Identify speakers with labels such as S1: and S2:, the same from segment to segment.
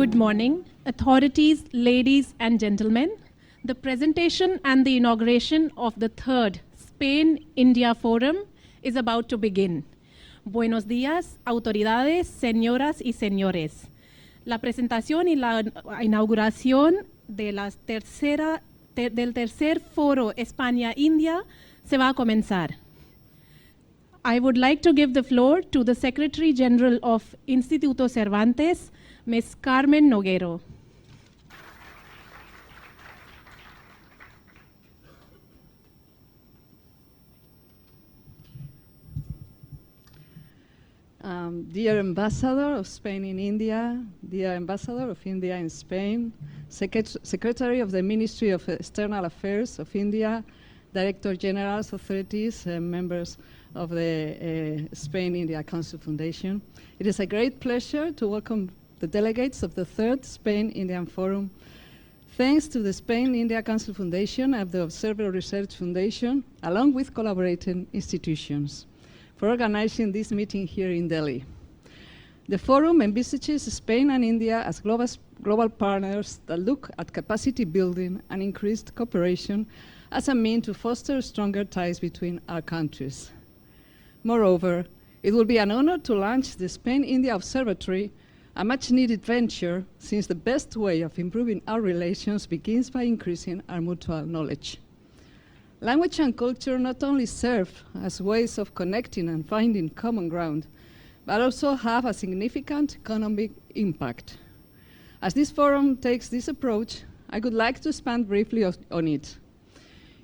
S1: Good morning, authorities, ladies and gentlemen. The presentation and the inauguration of the third Spain-India Forum is about to begin. Buenos días, autoridades, señoras y señores. La presentación y la inauguración de del tercer Foro España-India se va a comenzar. I would like to give the floor to the Secretary General of Instituto Cervantes, Ms. Carmen Noguero.
S2: Dear Ambassador of Spain in India, dear Ambassador of India in Spain, Secretary of the Ministry of External Affairs of India, Director Generals, authorities, members of the Spain-India Council Foundation. It is a great pleasure to welcome the delegates of the third Spain-Indian Forum. Thanks to the Spain-India Council Foundation and the Observatorio Research Foundation, along with collaborating institutions, for organizing this meeting here in Delhi. The forum envisages Spain and India as global partners that look at capacity building and increased cooperation as a means to foster stronger ties between our countries. Moreover, it will be an honor to launch the Spain-India Observatory, a much-needed venture, since the best way of improving our relations begins by increasing our mutual knowledge. Language and culture not only serve as ways of connecting and finding common ground, but also have a significant economic impact. As this forum takes this approach, I would like to expand briefly on it.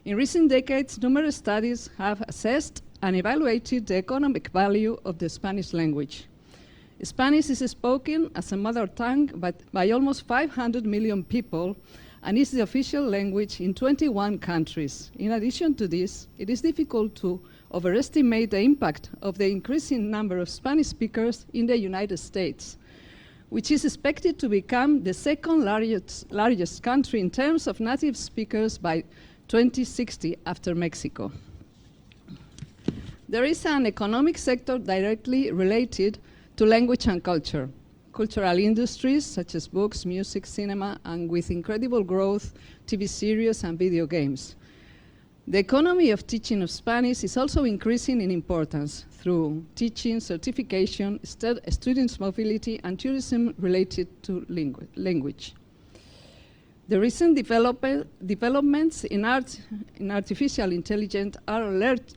S2: In recent decades, numerous studies have assessed and evaluated the economic value of the Spanish language. Spanish is spoken as a mother tongue by almost 500 million people, and is the official language in 21 countries. In addition to this, it is difficult to overestimate the impact of the increasing number of Spanish speakers in the United States, which is expected to become the second largest country in terms of native speakers by 2060 after Mexico. There is an economic sector directly related to language and culture. Cultural industries such as books, music, cinema, and with incredible growth, TV series and video games. The economy of teaching of Spanish is also increasing in importance through teaching, certification, students' mobility, and tourism related to language. The recent developments in artificial intelligence are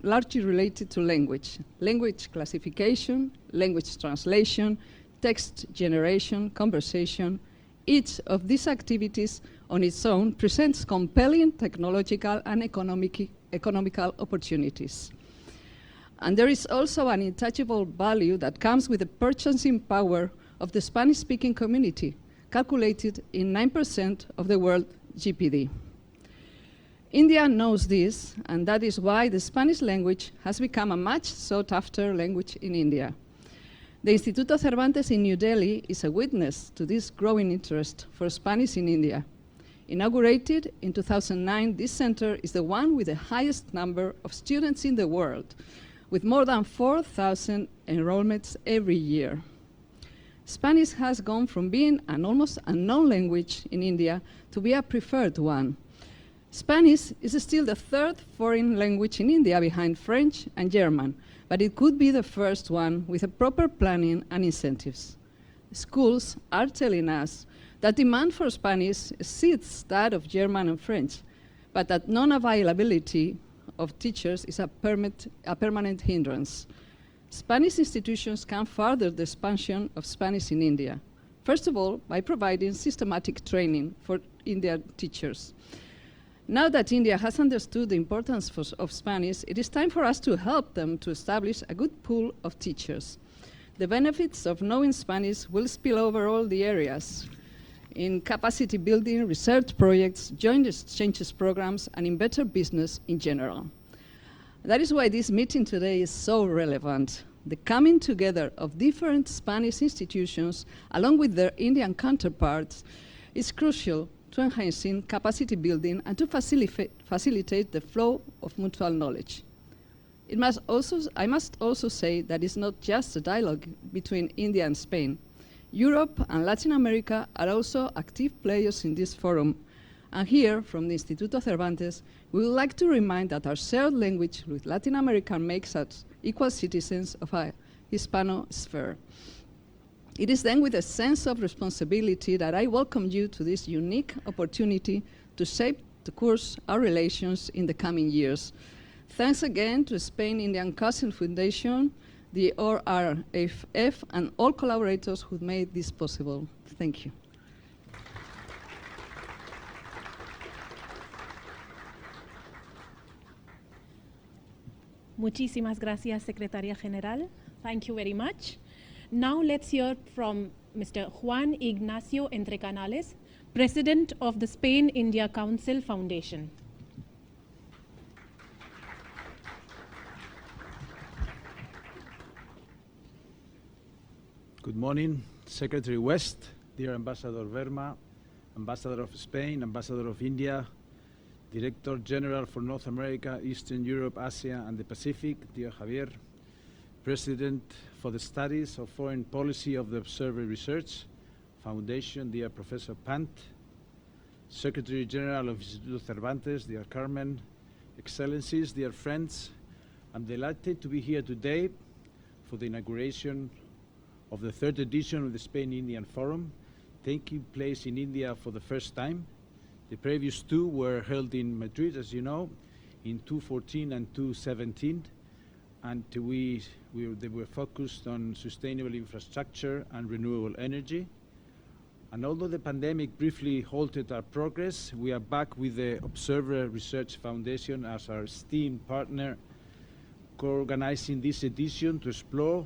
S2: largely related to language classification, language translation, text generation, conversation. Each of these activities on its own presents compelling technological and economical opportunities. And there is also an intangible value that comes with the purchasing power of the Spanish-speaking community, calculated in 9% of the world GDP. India knows this, and that is why the Spanish language has become a much sought-after language in India. The Instituto Cervantes in New Delhi is a witness to this growing interest for Spanish in India. Inaugurated in 2009, this center is the one with the highest number of students in the world, with more than 4,000 enrollments every year. Spanish has gone from being an almost unknown language in India to be a preferred one. Spanish is still the third foreign language in India behind French and German, but it could be the first one with a proper planning and incentives. Schools are telling us that demand for Spanish exceeds that of German and French, but that non-availability of teachers is a permanent hindrance. Spanish institutions can further the expansion of Spanish in India. First of all, by providing systematic training for Indian teachers. Now that India has understood the importance of Spanish, it is time for us to help them to establish a good pool of teachers. The benefits of knowing Spanish will spill over all the areas in capacity building, research projects, joint exchanges programs, and in better business in general. That is why this meeting today is so relevant. The coming together of different Spanish institutions, along with their Indian counterparts, is crucial to enhancing capacity building and to facilitate the flow of mutual knowledge. I must also say that it's not just a dialogue between India and Spain. Europe and Latin America are also active players in this forum. And here, from the Instituto Cervantes, we would like to remind that our shared language with Latin America makes us equal citizens of a Hispanosphere. It is then with a sense of responsibility that I welcome you to this unique opportunity to shape the course of our relations in the coming years. Thanks again to Spain-Indian Council Foundation, the ORFF, and all collaborators who made this possible. Thank you.
S1: Muchísimas gracias, Secretaria General. Thank you very much. Now let's hear from Mr. Juan Ignacio Entrecanales, President of the Spain-India Council Foundation.
S3: Good morning, Secretary West, dear Ambassador Verma, Ambassador of Spain, Ambassador of India, Director General for North America, Eastern Europe, Asia, and the Pacific, dear Javier, President for the Studies of Foreign Policy of the Observatory Research Foundation, dear Professor Pant, Secretary General of Instituto Cervantes, dear Carmen, Excellencies, dear friends, I'm delighted to be here today for the inauguration of the third edition of the Spain-Indian Forum, taking place in India for the first time. The previous two were held in Madrid, as you know, in 2014 and 2017, and they were focused on sustainable infrastructure and renewable energy. And although the pandemic briefly halted our progress, we are back with the Observatory Research Foundation as our esteemed partner, co-organizing this edition to explore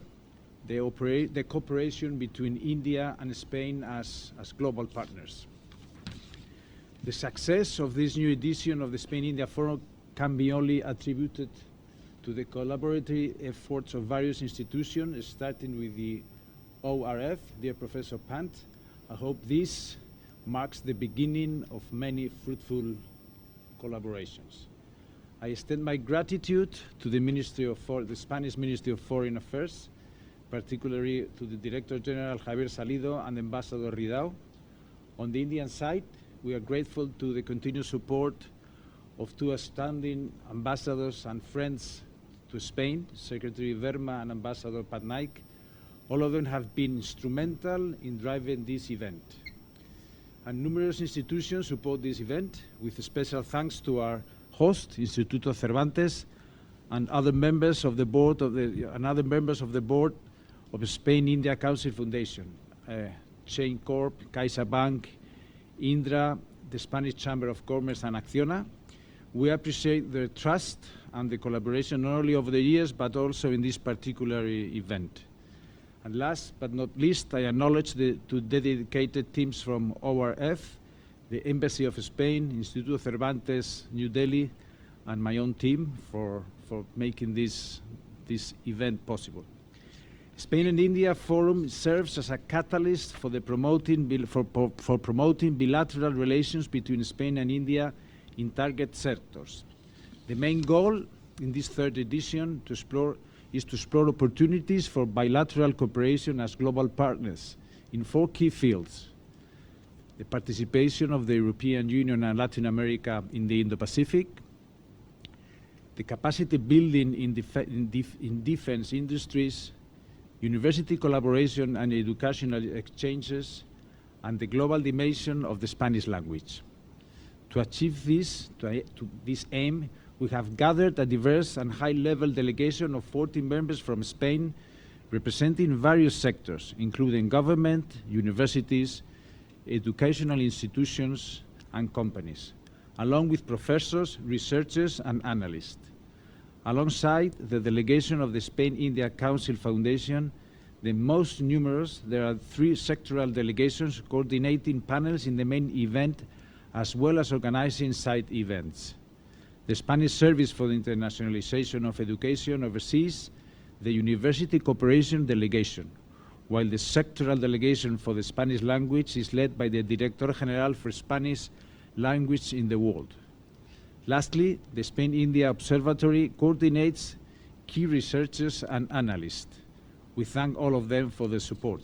S3: the cooperation between India and Spain as global partners. The success of this new edition of the Spain-India Forum can be only attributed to the collaborative efforts of various institutions, starting with the ORF, dear Professor Pant. I hope this marks the beginning of many fruitful collaborations. I extend my gratitude to the Spanish Ministry of Foreign Affairs, particularly to the Director General Javier Salido and Ambassador Ridao. On the Indian side, we are grateful to the continued support of two outstanding ambassadors and friends to Spain, Secretary Verma and Ambassador Patnaik. All of them have been instrumental in driving this event. And numerous institutions support this event, with special thanks to our host, Instituto Cervantes, and other members of the board of the Spain-India Council Foundation, Chain Corp, CaixaBank, Indra, the Spanish Chamber of Commerce, and Acciona. We appreciate their trust and the collaboration not only over the years, but also in this particular event. And last but not least, I acknowledge the two dedicated teams from ORF, the Embassy of Spain, Instituto Cervantes, New Delhi, and my own team for making this event possible. Spain and India Forum serves as a catalyst for promoting bilateral relations between Spain and India in target sectors. The main goal in this third edition is to explore opportunities for bilateral cooperation as global partners in 4 key fields: the participation of the European Union and Latin America in the Indo-Pacific, the capacity building in defense industries, university collaboration and educational exchanges, and the global dimension of the Spanish language. To achieve this aim, we have gathered a diverse and high-level delegation of 40 members from Spain, representing various sectors, including government, universities, educational institutions, and companies, along with professors, researchers, and analysts. Alongside the delegation of the Spain-India Council Foundation, the most numerous, there are 3 sectoral delegations coordinating panels in the main event, as well as organizing side events. The Spanish Service for the Internationalization of Education oversees the University Cooperation Delegation, while the sectoral delegation for the Spanish language is led by the Director General for Spanish Language in the World. Lastly, the Spain-India Observatory coordinates key researchers and analysts. We thank all of them for their support.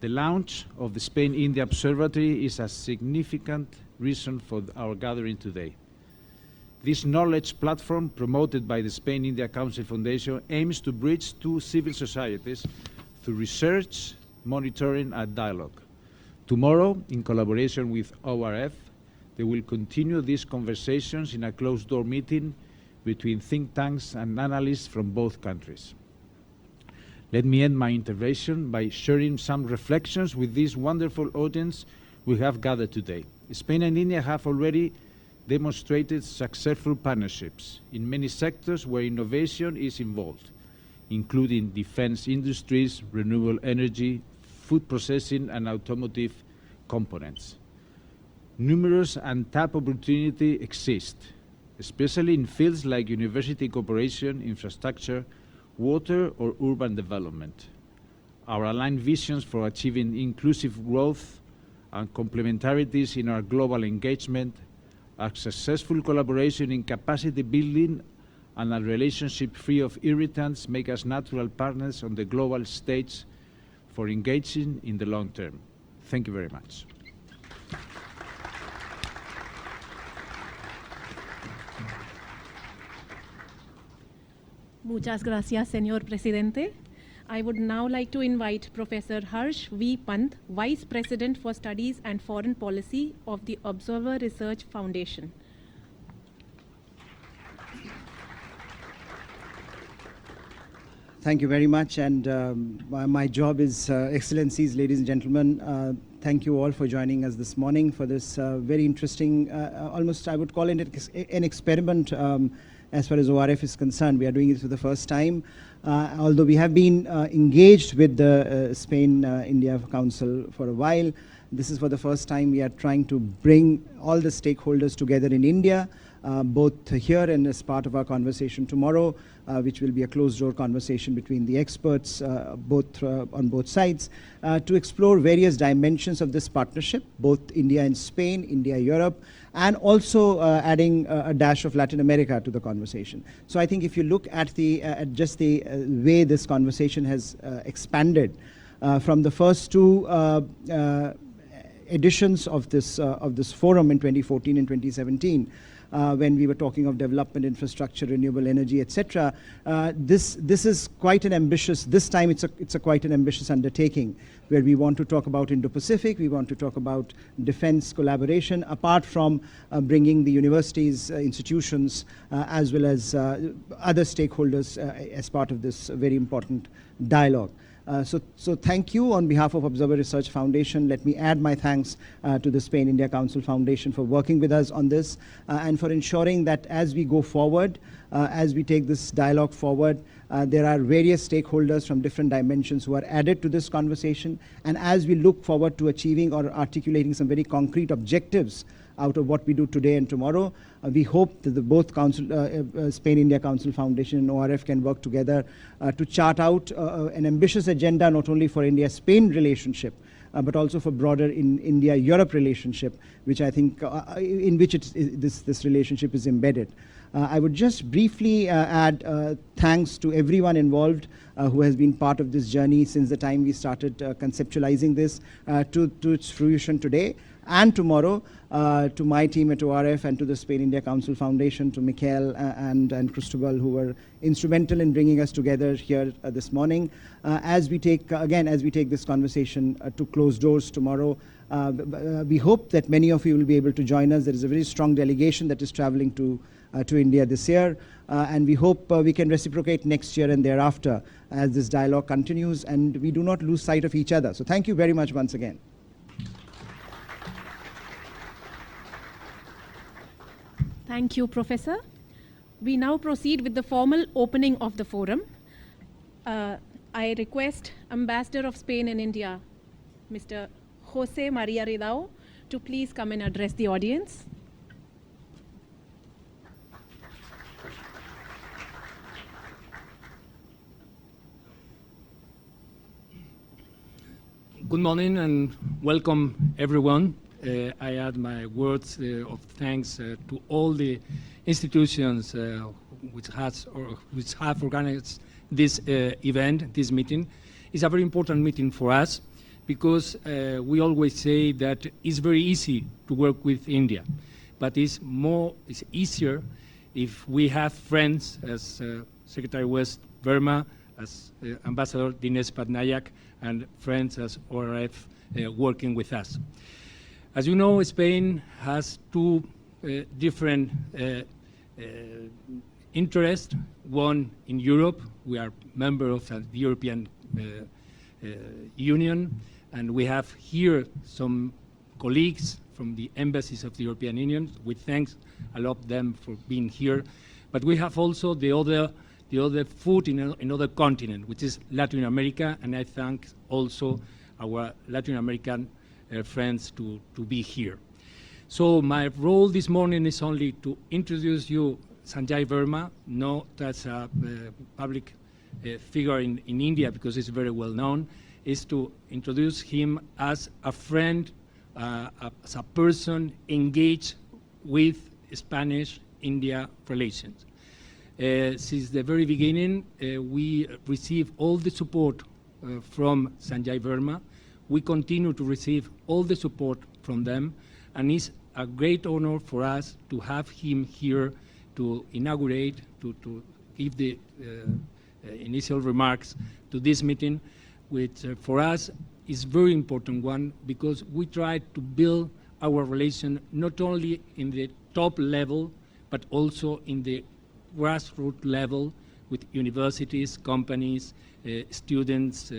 S3: The launch of the Spain-India Observatory is a significant reason for our gathering today. This knowledge platform, promoted by the Spain-India Council Foundation, aims to bridge two civil societies through research, monitoring, and dialogue. Tomorrow, in collaboration with ORF, they will continue these conversations in a closed-door meeting between think tanks and analysts from both countries. Let me end my intervention by sharing some reflections with this wonderful audience we have gathered today. Spain and India have already demonstrated successful partnerships in many sectors where innovation is involved, including defense industries, renewable energy, food processing, and automotive components. Numerous untapped opportunities exist, especially in fields like university cooperation, infrastructure, water, or urban development. Our aligned visions for achieving inclusive growth and complementarities in our global engagement, our successful collaboration in capacity building, and a relationship free of irritants make us natural partners on the global stage for engaging in the long term. Thank you very much.
S1: Muchas gracias, señor presidente. I would now like to invite Professor Harsh V. Pant, Vice President for Studies and Foreign Policy of the Observer Research Foundation.
S4: Thank you very much, and my job is, Excellencies, ladies and gentlemen, thank you all for joining us this morning for this very interesting, almost I would call it an experiment as far as ORF is concerned. We are doing it for the first time, although we have been engaged with the Spain-India Council for a while. This is for the first time we are trying to bring all the stakeholders together in India, both here and as part of our conversation tomorrow, which will be a closed-door conversation between the experts on both sides, to explore various dimensions of this partnership, both India and Spain, India-Europe, and also adding a dash of Latin America to the conversation. So I think if you look at just the way this conversation has expanded from the first two editions of this forum in 2014 and 2017, when we were talking of development, infrastructure, renewable energy, etc. This is quite an ambitious, this time it's a quite an ambitious undertaking, where we want to talk about Indo-Pacific, we want to talk about defense collaboration, apart from bringing the universities, institutions, as well as other stakeholders as part of this very important dialogue. So thank you on behalf of Observer Research Foundation. Let me add my thanks to the Spain-India Council Foundation for working with us on this and for ensuring that as we go forward, as we take this dialogue forward, there are various stakeholders from different dimensions who are added to this conversation. And as we look forward to achieving or articulating some very concrete objectives out of what we do today and tomorrow, we hope that the both Spain-India Council Foundation and ORF can work together to chart out an ambitious agenda, not only for India-Spain relationship, but also for broader India-Europe relationship, which I think in which this relationship is embedded. I would just briefly add thanks to everyone involved who has been part of this journey since the time we started conceptualizing this to its fruition today and tomorrow, to my team at ORF and to the Spain-India Council Foundation, to Michael and Cristobal, who were instrumental in bringing us together here this morning. As we take this conversation to closed doors tomorrow, we hope that many of you will be able to join us. There is a very strong delegation that is traveling to India this year, and we hope we can reciprocate next year and thereafter as this dialogue continues and we do not lose sight of each other. So thank you very much once again.
S1: Thank you, Professor. We now proceed with the formal opening of the forum. I request Ambassador of Spain and India, Mr. Jose Maria Ridao, to please come and address the audience.
S5: Good morning and welcome everyone. I add my words of thanks to all the institutions which have organized this event, this meeting. It's a very important meeting for us because we always say that it's very easy to work with India, but it's easier if we have friends as Secretary West Verma, as Ambassador Dinesh Patnaik, and friends as ORF working with us. As you know, Spain has two different interests. One in Europe, we are member of the European Union, and we have here some colleagues from the embassies of the European Union. We thank a lot of them for being here. But we have also the other foot in another continent, which is Latin America, and I thank also our Latin American friends to be here. So my role this morning is only to introduce you Sanjay Verma, not as a public figure in India, because it's very well known, is to introduce him as a friend, as a person engaged with Spanish-India relations. Since the very beginning, we receive all the support from Sanjay Verma. We continue to receive all the support from them, and it's a great honor for us to have him here to inaugurate, to give the initial remarks to this meeting, which for us is very important one, because we try to build our relation not only in the top level, but also in the grassroots level with universities, companies, students,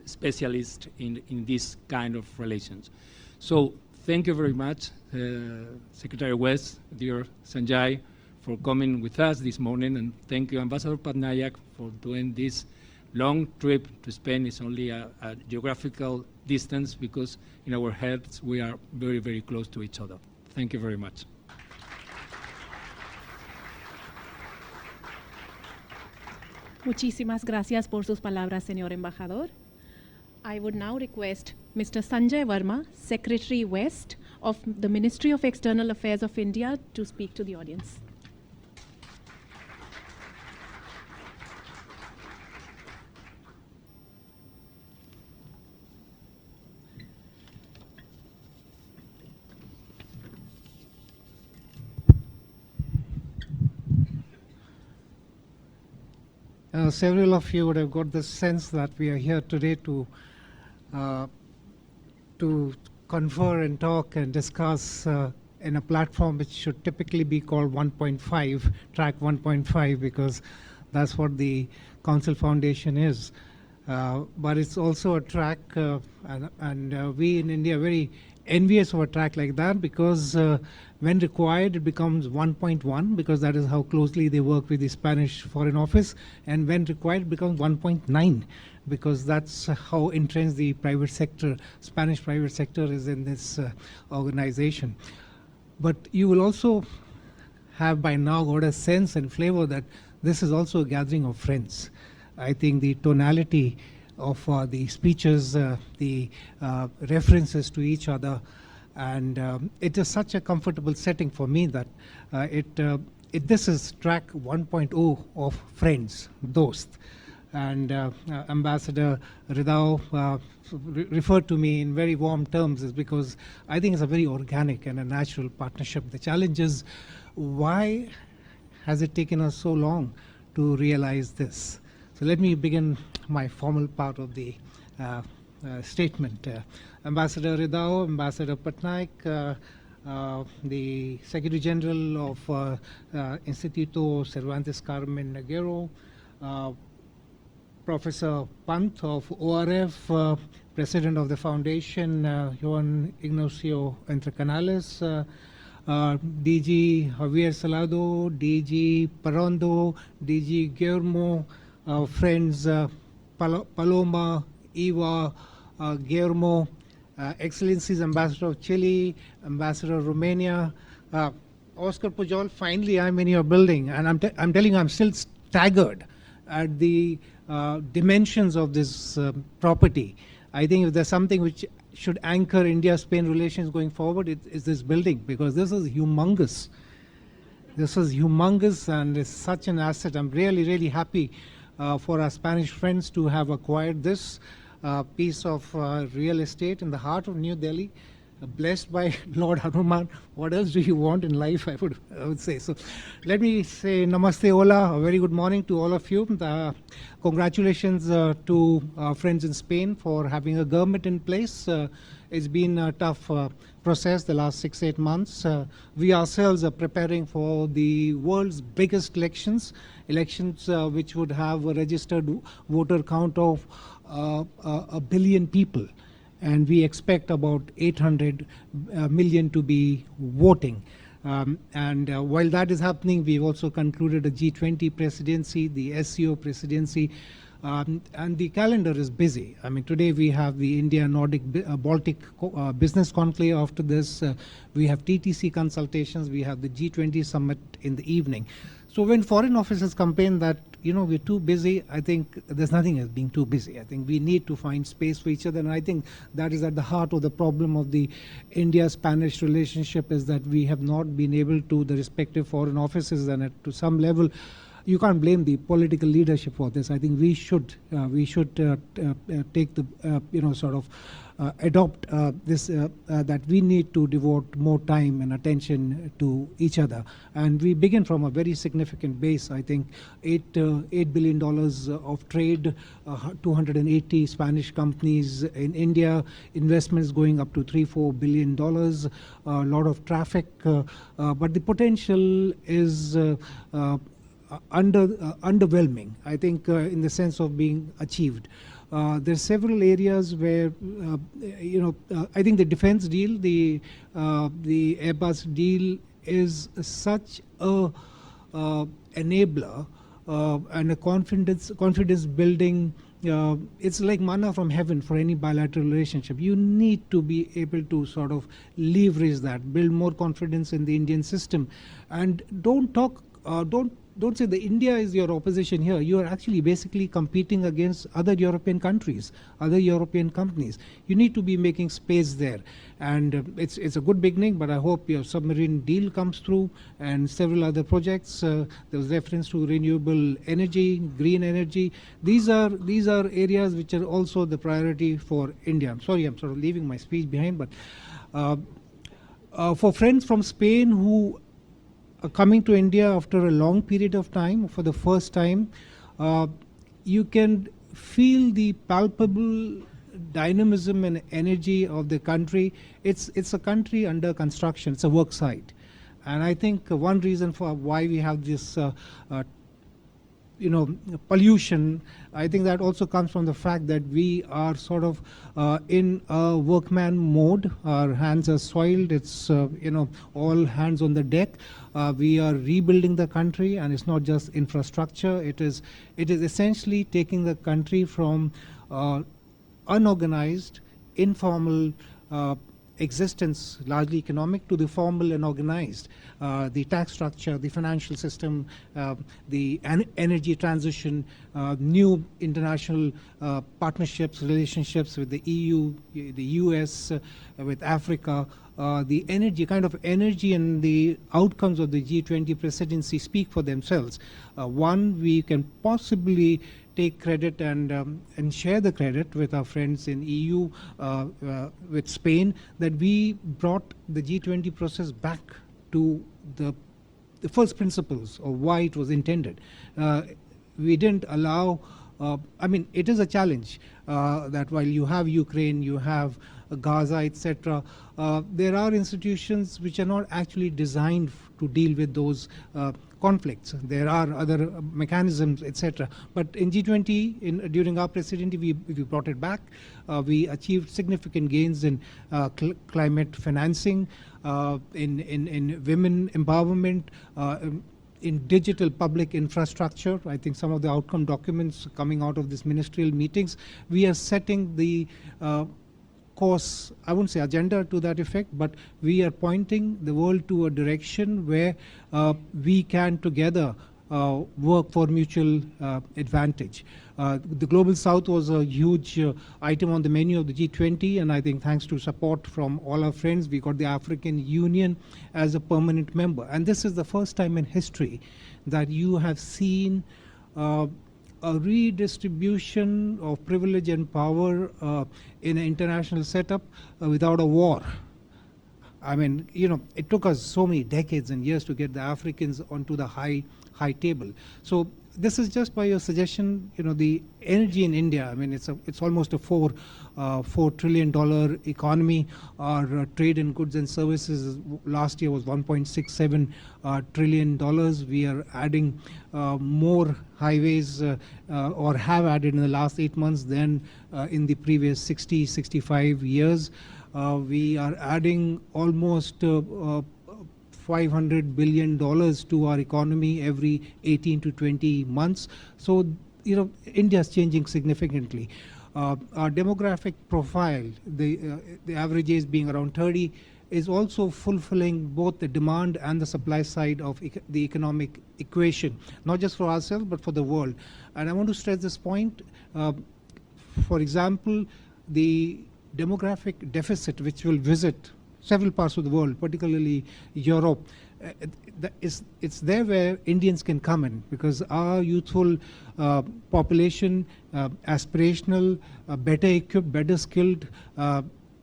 S5: specialists in this kind of relations. So thank you very much, Secretary West, dear Sanjay, for coming with us this morning, and thank you, Ambassador Patnaik, for doing this long trip to Spain. It's only a geographical distance, because in our heads we are very, very close to each other. Thank you very much.
S1: Muchísimas gracias por sus palabras, señor embajador. I would now request Mr. Sanjay Verma, Secretary West of the Ministry of External Affairs of India, to speak to the audience.
S6: Several of you would have got the sense that we are here today to confer and talk and discuss in a platform which should typically be called 1.5, track 1.5, because that's what the Council Foundation is. But it's also a track, and we in India are very envious of a track like that, because when required it becomes 1.1, because that is how closely they work with the Spanish Foreign Office, and when required it becomes 1.9, because that's how entrenched the private sector, Spanish private sector, is in this organization. But you will also have by now got a sense and flavor that this is also a gathering of friends. I think the tonality of the speeches, the references to each other, and it is such a comfortable setting for me that this is track 1.0 of friends, dost. And Ambassador Ridao referred to me in very warm terms, is because I think it's a very organic and a natural partnership. The challenge is, why has it taken us so long to realize this? So let me begin my formal part of the statement. Ambassador Ridao, Ambassador Patnaik, the Secretary General of Instituto, Cervantes, Carmen Noguero, Professor Pant of ORF, President of the Foundation, Juan Ignacio Entrecanales, DG Javier Salado, DG Parondo, DG Guillermo, friends Paloma, Eva, Guillermo, Excellencies Ambassador of Chile, Ambassador of Romania, Oscar Pujol. Finally, I'm in your building, and I'm telling you, I'm still staggered at the dimensions of this property. I think if there's something which should anchor India-Spain relations going forward, it's this building, because this is humongous. This is humongous, and it's such an asset. I'm really, really happy for our Spanish friends to have acquired this. piece of real estate in the heart of New Delhi, blessed by Lord Hanuman. What else do you want in life, I would say. So let me say namaste, hola, a very good morning to all of you. Congratulations to our friends in Spain for having a government in place. It's been a tough process the last 6-8 months. We ourselves are preparing for the world's biggest elections which would have a registered voter count of 1 billion people. And we expect about 800 million to be voting. While that is happening, we've also concluded a G20 presidency, the SCO presidency, and the calendar is busy. I mean, today we have the India-Nordic Baltic Business Conclave. After this, we have TTC consultations, we have the G20 summit in the evening. So when foreign officers complain that, we're too busy, I think there's nothing as being too busy. I think we need to find space for each other, and I think that is at the heart of the problem of the India-Spanish relationship, is that we have not been able to, the respective foreign offices, and to some level, you can't blame the political leadership for this. I think we should take the, adopt this, that we need to devote more time and attention to each other. And we begin from a very significant base. I think $8 billion of trade, 280 Spanish companies in India, investments going up to $3-4 billion, a lot of traffic, but the potential is underwhelming, I think, in the sense of being achieved. There are several areas where, I think the defense deal, the Airbus deal is such a enabler and a confidence building. It's like manna from heaven for any bilateral relationship. You need to be able to sort of leverage that, build more confidence in the Indian system, and don't say that India is your opposition here. You are actually basically competing against other European countries, other European companies. You need to be making space there. And it's a good beginning, but I hope your submarine deal comes through and several other projects. There was reference to renewable energy, green energy. These are areas which are also the priority for India. I'm sorry, I'm sort of leaving my speech behind, but for friends from Spain who coming to India after a long period of time, for the first time, you can feel the palpable dynamism and energy of the country. It's a country under construction. It's a work site. And I think one reason for why we have this pollution, I think that also comes from the fact that we are sort of in a workman mode. Our hands are soiled. It's all hands on the deck. We are rebuilding the country, and it's not just infrastructure. It is essentially taking the country from unorganized, informal existence, largely economic, to the formal and organized. The tax structure, the financial system, the energy transition, new international partnerships, relationships with the EU, the US, with Africa. The energy and the outcomes of the G20 presidency speak for themselves. One, we can possibly take credit and share the credit with our friends in EU, with Spain, that we brought the G20 process back to the first principles of why it was intended. We didn't allow, it is a challenge that while you have Ukraine, you have Gaza, etc., there are institutions which are not actually designed to deal with those conflicts. There are other mechanisms, etc. But in G20, during our presidency, we brought it back. We achieved significant gains in climate financing, in women empowerment, in digital public infrastructure. I think some of the outcome documents coming out of these ministerial meetings, we are setting the course, I wouldn't say agenda to that effect, but we are pointing the world to a direction where we can together work for mutual advantage. The Global South was a huge item on the menu of the G20, and I think thanks to support from all our friends, we got the African Union as a permanent member. And this is the first time in history that you have seen a redistribution of privilege and power in an international setup without a war. I mean, you know, it took us so many decades and years to get the Africans onto the high table. So this is just by your suggestion. You know, the energy in India, I mean, it's almost a $4 trillion economy. Our trade in goods and services last year was $1.67 trillion. We are adding more highways or have added in the last 8 months than in the previous 65 years. We are adding almost $500 billion to our economy every 18 to 20 months. So, you know, India is changing significantly. Our demographic profile, the average age being around 30, is also fulfilling both the demand and the supply side of the economic equation, not just for ourselves, but for the world. And I want to stress this point. For example, the demographic deficit, which will visit several parts of the world, particularly Europe, it's there where Indians can come in, because our youthful population, aspirational, better equipped, better skilled,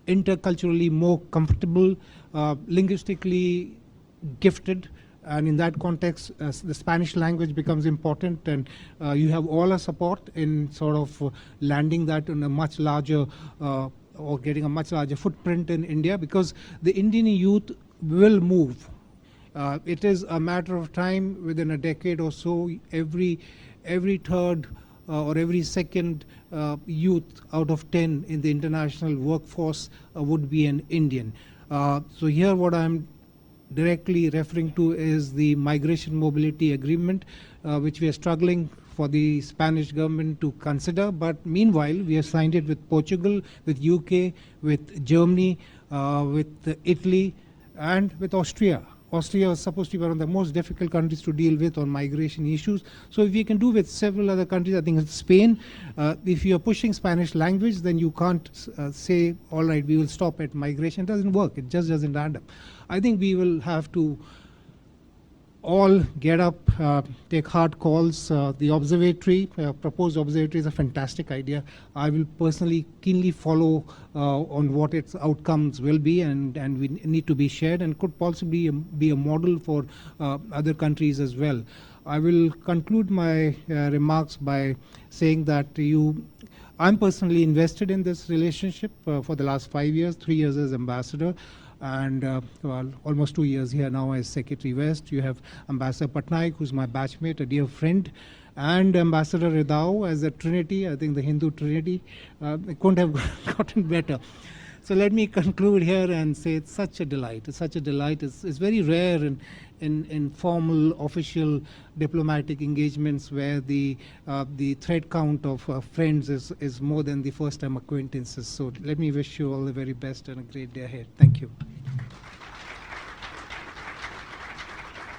S6: interculturally more comfortable, linguistically gifted, and in that context the Spanish language becomes important, and you have all our support in sort of landing that in a much larger or getting a much larger footprint in India, because the Indian youth will move. It is a matter of time. Within a decade or so, every third or every second youth out of 10 in the international workforce would be an Indian. So here what I'm directly referring to is the Migration Mobility Agreement, which we are struggling for the Spanish government to consider. But meanwhile, we have signed it with Portugal, with UK, with Germany, with Italy, and with Austria. Austria is supposed to be one of the most difficult countries to deal with on migration issues. So if we can do with several other countries, I think it's Spain. If you're pushing Spanish language, then you can't say, all right, we will stop at migration. It doesn't work. It just doesn't add up. I think we will have to all get up, take hard calls. The observatory, proposed observatory, is a fantastic idea. I will personally keenly follow on what its outcomes will be, and we need to be shared and could possibly be a model for other countries as well. I will conclude my remarks by saying that I'm personally invested in this relationship for the last 5 years, 3 years as ambassador, and well, almost 2 years here now as Secretary West. You have Ambassador Patnaik, who's my batchmate, a dear friend, and Ambassador Ridao as a trinity, I think the Hindu trinity. It couldn't have gotten better. So let me conclude here and say it's such a delight. It's such a delight. It's very rare in formal, official diplomatic engagements where the thread count of friends is more than the first-time acquaintances. So let me wish you all the very best and a great day ahead. Thank you.